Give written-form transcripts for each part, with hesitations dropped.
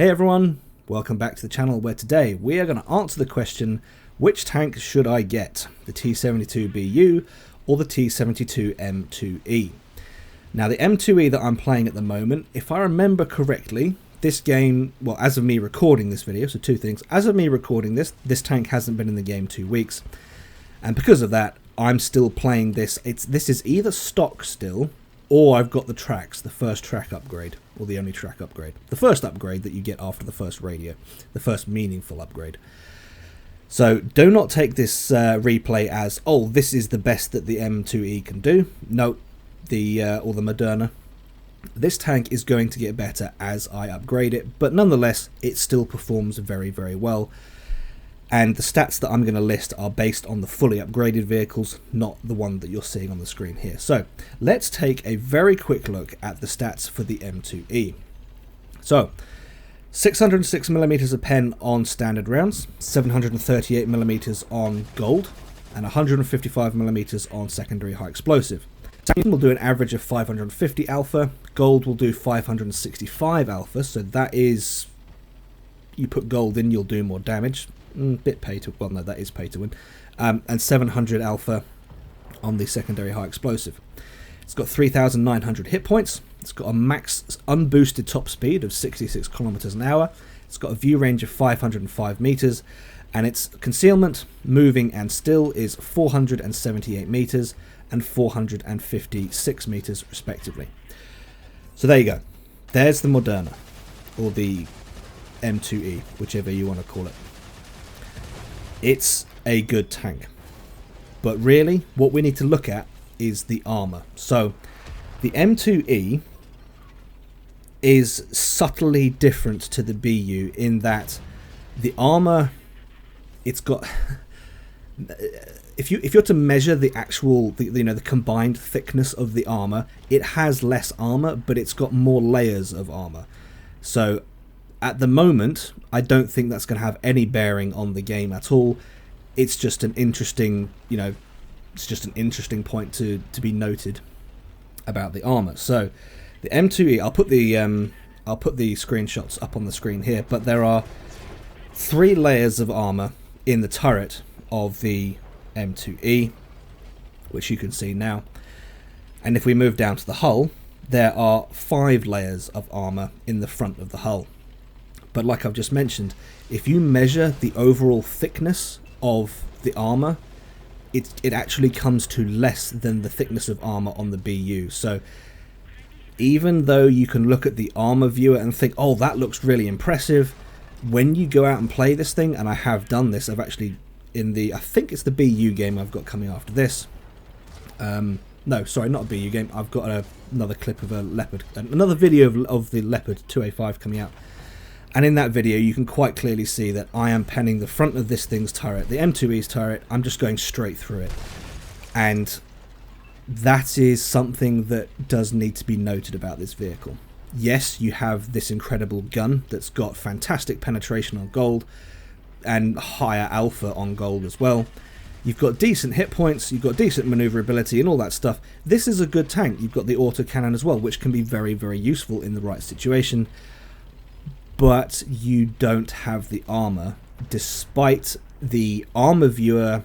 Hey everyone, welcome back to the channel where today we are going to answer the question, which tank should I get, the T-72BU or the T-72M2E? Now the M2E that I'm playing at the moment, if I remember correctly, this game, well, as of me recording this video, so two things, as of me recording this tank hasn't been in the game 2 weeks, and because of that I'm still playing this. This is either stock still, or I've got the tracks, the first track upgrade, or the only track upgrade. The first upgrade that you get after the first radio, the first meaningful upgrade. So do not take this replay as, oh, this is the best that the M2E can do. No, or the Moderna. This tank is going to get better as I upgrade it, but nonetheless, it still performs very, very well. And the stats that I'm going to list are based on the fully upgraded vehicles, not the one that you're seeing on the screen here. So let's take a very quick look at the stats for the M2E. So 606mm of pen on standard rounds, 738mm on gold, and 155mm on secondary high explosive. Tank will do an average of 550 alpha, gold will do 565 alpha, so that is, you put gold in, you'll do more damage. Bit pay to, well no, that is pay to win. And 700 alpha on the secondary high explosive. It's got 3,900 hit points. It's got a max unboosted top speed of 66 kilometers an hour. It's got a view range of 505 meters, and its concealment, moving and still is 478 meters and 456 meters respectively. So there you go. There's the Moderna, or the M2E, whichever you want to call it. It's a good tank, but really what we need to look at is the armor. So the M2E is subtly different to the BU in that the armor, it's got if you're to measure the actual the combined thickness of the armor, it has less armor, but it's got more layers of armor. So at the moment, I don't think that's going to have any bearing on the game at all. It's just an interesting, it's just an interesting point to be noted about the armor. So the M2E, I'll put the screenshots up on the screen here, but there are 3 layers of armor in the turret of the M2E, which you can see now. And if we move down to the hull, there are 5 layers of armor in the front of the hull. But like I've just mentioned, if you measure the overall thickness of the armor, it actually comes to less than the thickness of armor on the BU. So even though you can look at the armor viewer and think, oh, that looks really impressive, when you go out and play this thing, and I have done this, I've actually, I think it's the BU game I've got coming after this. No, sorry, not a BU game. I've got another clip of a Leopard, another video of the Leopard 2A5 coming out. And in that video, you can quite clearly see that I am penning the front of this thing's turret, the M2E's turret. I'm just going straight through it. And that is something that does need to be noted about this vehicle. Yes, you have this incredible gun that's got fantastic penetration on gold and higher alpha on gold as well. You've got decent hit points, you've got decent maneuverability and all that stuff. This is a good tank. You've got the autocannon as well, which can be very, very useful in the right situation. But you don't have the armor, despite the armor viewer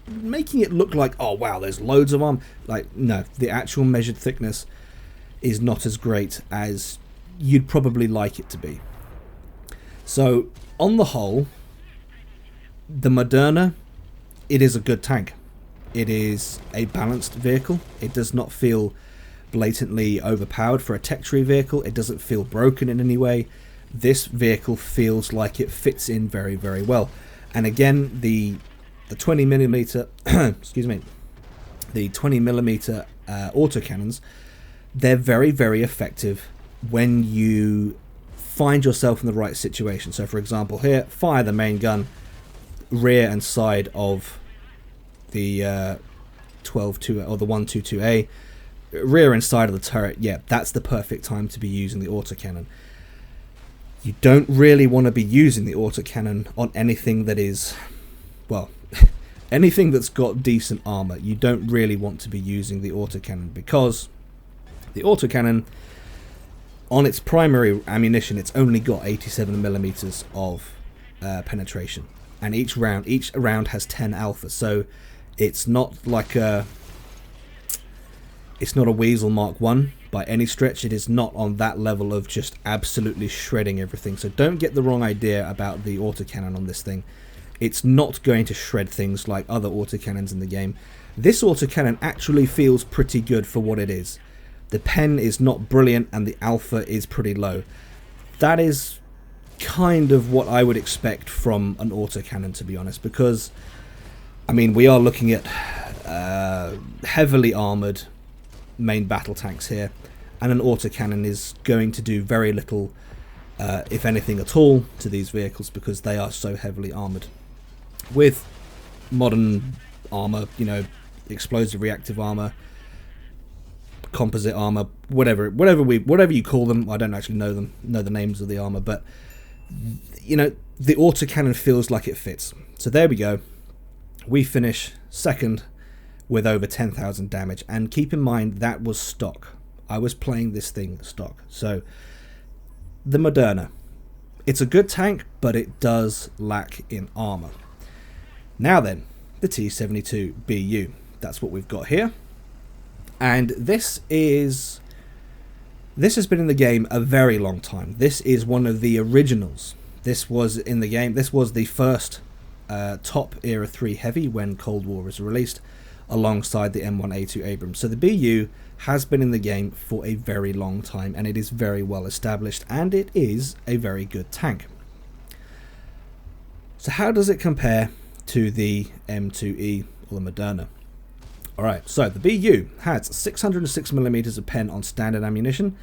making it look like, oh wow, there's loads of armor. Like, no, the actual measured thickness is not as great as you'd probably like it to be. So on the whole, the Moderna, it is a good tank. It is a balanced vehicle. It does not feel blatantly overpowered for a tech tree vehicle. It doesn't feel broken in any way. This vehicle feels like it fits in very, very well. And again, the 20mm excuse me, the 20mm autocannons, they're very, very effective when you find yourself in the right situation. So for example here, fire the main gun rear and side of the 12-2 or the 122A, rear and side of the turret. Yeah, that's the perfect time to be using the autocannon. You don't really want to be using the autocannon on anything that is, well, anything that's got decent armor. You don't really want to be using the autocannon, because the autocannon on its primary ammunition, it's only got 87mm of penetration, and each round has 10 alpha. So it's not like it's not a Weasel Mark 1 by any stretch. It is not on that level of just absolutely shredding everything. So don't get the wrong idea about the autocannon on this thing. It's not going to shred things like other autocannons in the game. This autocannon actually feels pretty good for what it is. The pen is not brilliant and the alpha is pretty low. That is kind of what I would expect from an autocannon, to be honest, because I mean, we are looking at heavily armored main battle tanks here, and an autocannon is going to do very little, if anything at all, to these vehicles because they are so heavily armored. With modern armor, you know, explosive reactive armor, composite armor, whatever you call them, I don't actually know the names of the armor, but you know, the autocannon feels like it fits. So there we go. We finish second with over 10,000 damage, and keep in mind that was stock. I was playing this thing stock. So the Moderna, it's a good tank, but it does lack in armor. Now then, the T-72BU. That's what we've got here. And this has been in the game a very long time. This is one of the originals. This was in the game. This was the first top Era 3 heavy when Cold War was released, alongside the M1A2 Abrams. So the BU has been in the game for a very long time, and it is very well established, and it is a very good tank. So how does it compare to the M2E or the Moderna? Alright, so the BU has 606mm of pen on standard ammunition,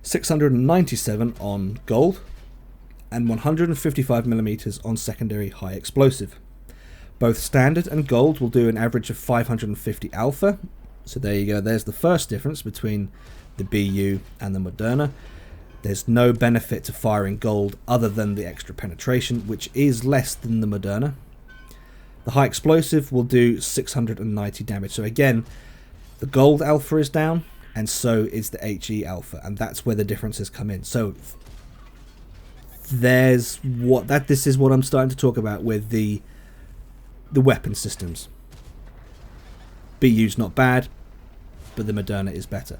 697 on gold, and 155mm on secondary high explosive. Both standard and gold will do an average of 550 alpha. So there you go, there's the first difference between the BU and the Moderna. There's no benefit to firing gold other than the extra penetration, which is less than the Moderna. The high explosive will do 690 damage. So again, the gold alpha is down, and so is the HE alpha, and that's where the differences come in. So this is what I'm starting to talk about with the weapon systems. BU's not bad, but the Moderna is better.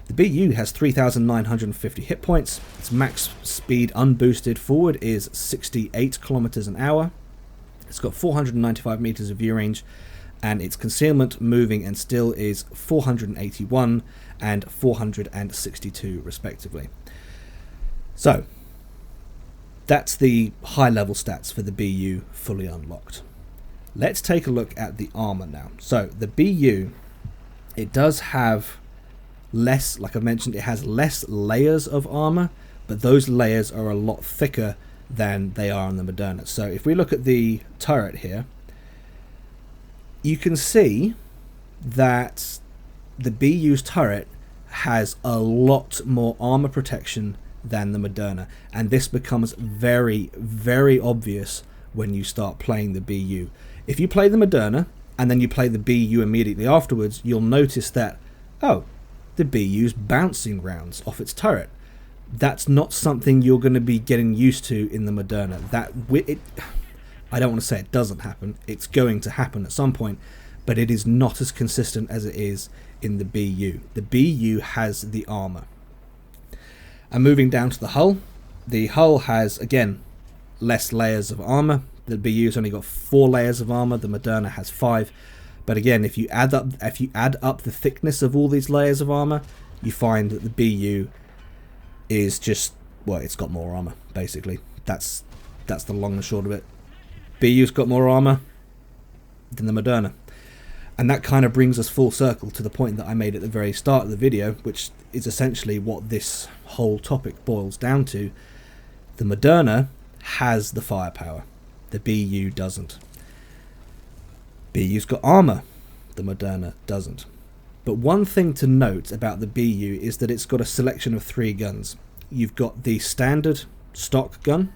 The BU has 3,950 hit points. Its max speed unboosted forward is 68 kilometers an hour. It's got 495 meters of view range, and its concealment, moving, and still is 481 and 462 respectively. So that's the high level stats for the BU fully unlocked. Let's take a look at the armor now. So the BU, it does have less, like I mentioned, it has less layers of armor, but those layers are a lot thicker than they are on the Moderna. So if we look at the turret here, you can see that the BU's turret has a lot more armor protection than the Moderna, and this becomes very, very obvious when you start playing the BU. If you play the Moderna and then you play the BU immediately afterwards, you'll notice that, oh, the BU's bouncing rounds off its turret. That's not something you're going to be getting used to in the Moderna. I don't want to say it doesn't happen. It's going to happen at some point, but it is not as consistent as it is in the BU. The BU has the armor. And moving down to the hull has, again, less layers of armor. The BU's only got 4 layers of armor. The Moderna has 5. But again, if you add up the thickness of all these layers of armor, you find that the BU is just, well, it's got more armor, basically. That's the long and short of it. BU's got more armor than the Moderna. And that kind of brings us full circle to the point that I made at the very start of the video, which is essentially what this whole topic boils down to. The Moderna has the firepower. The BU doesn't. BU's got armor. The Moderna doesn't. But one thing to note about the BU is that it's got a selection of 3 guns. You've got the standard stock gun,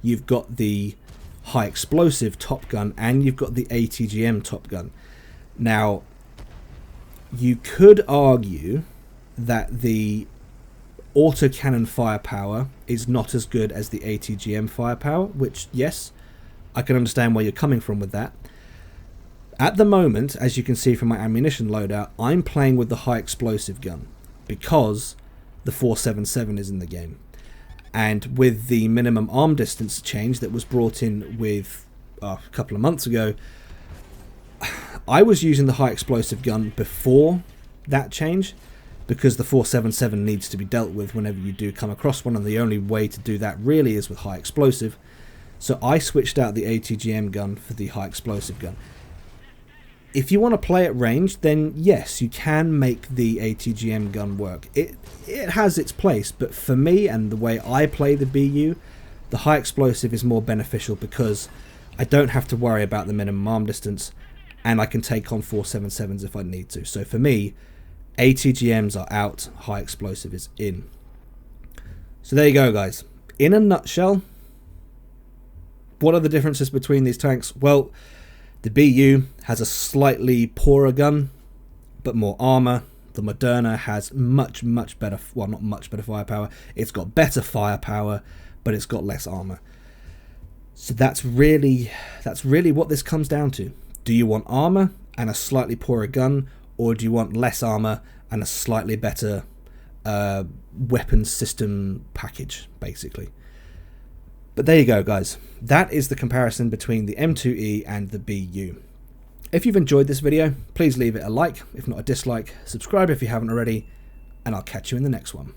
you've got the high explosive top gun, and you've got the ATGM top gun. Now, you could argue that the autocannon firepower is not as good as the ATGM firepower, which, yes, I can understand where you're coming from with that. At the moment, as you can see from my ammunition loadout, I'm playing with the high explosive gun because the 477 is in the game. And with the minimum arm distance change that was brought in with a couple of months ago, I was using the high explosive gun before that change because the 477 needs to be dealt with whenever you do come across one, and the only way to do that really is with high explosive. So I switched out the ATGM gun for the high explosive gun. If you want to play at range, then yes, you can make the ATGM gun work. It has its place, but for me and the way I play the BU, the high explosive is more beneficial because I don't have to worry about the minimum arm distance, and I can take on 477s if I need to. So for me, ATGMs are out, high explosive is in. So there you go, guys. In a nutshell, what are the differences between these tanks? Well, the BU has a slightly poorer gun, but more armor. The Moderna has much better, well, not much better firepower. It's got better firepower, but it's got less armor. So that's really what this comes down to. Do you want armor and a slightly poorer gun, or do you want less armor and a slightly better weapons system package, basically? But there you go, guys. That is the comparison between the M2E and the BU. If you've enjoyed this video, please leave it a like, if not a dislike, subscribe if you haven't already, and I'll catch you in the next one.